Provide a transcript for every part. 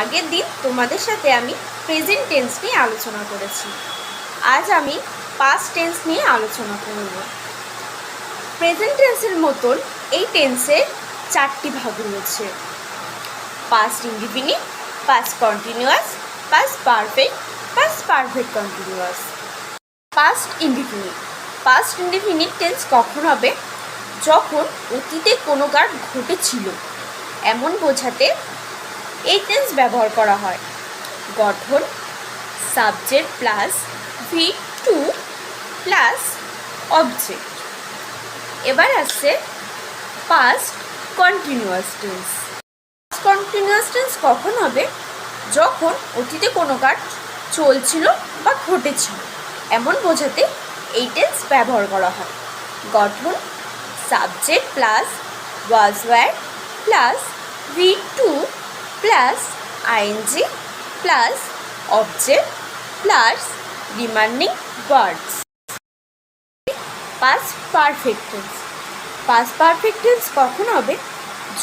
আগের দিন তোমাদের সাথে আমি প্রেজেন্ট টেন্স নিয়ে আলোচনা করেছি। আজ আমি পাস্ট টেন্স নিয়ে আলোচনা করব। প্রেজেন্ট টেন্সের মতন এই টেন্সের চারটি ভাগ রয়েছে: past indefinite, past continuous, past perfect, past perfect continuous. Past indefinite tense কখন হবে? যখন অতীতে কোনো কাজ ঘটেছিল এমন বোঝাতে এই টেন্স ব্যবহার করা হয়। গঠন: subject plus V2 plus object. এবার আসছে past continuous tense. Continuous tense কখন হবে? যখন অতীতে কোনো কাজ চলছিল বা ঘটেছিল এমন বোঝাতে এই টেন্স ব্যবহার করা হয়। গঠন: subject plus was were plus V2 plus ING plus object plus remaining words. Past perfect tense কখন হবে?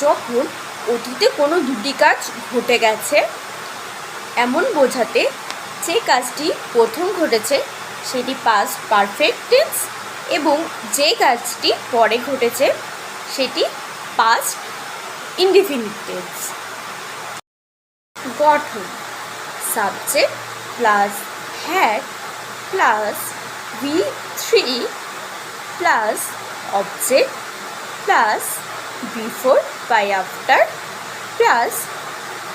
যখন অতীতে কোনো দুটি কাজ ঘটে গেছে এমন বোঝাতে যে কাজটি প্রথম ঘটেছে সেটি পাস্ট পারফেক্ট টেন্স এবং যে কাজটি পরে ঘটেছে সেটি পাস্ট ইনডিফিনিট টেন্স। গঠন: subject plus had plus V3 plus object plus before by after plus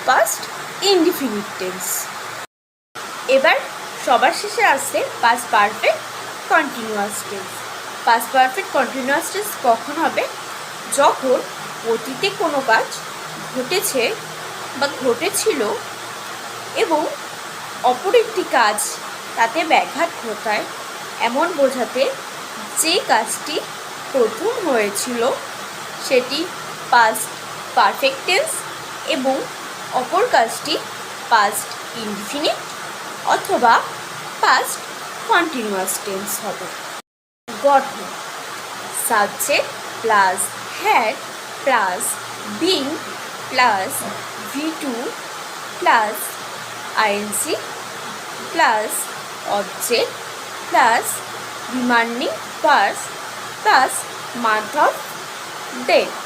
past indefinite tense. এবার সবার শেষে আসছে past perfect continuous tense. Past perfect continuous tense কখন হবে? যখন অতীতে কোনো কাজ ঘটেছে বা ঘটেছিল এবং অপর একটি কাজ তাতে ব্যাঘাত ঘটায় এমন বোঝাতে যে কাজটি প্রথম হয়েছিল সেটি পাস্ট পারফেক্ট টেন্স এবং অপর কাজটি পাস্ট ইনডিফিনিট অথবা পাস্ট কন্টিনিউয়াস টেন্স হবে। গঠন: subject plus had plus being plus V2 plus ING plus object plus remaining words plus month of date.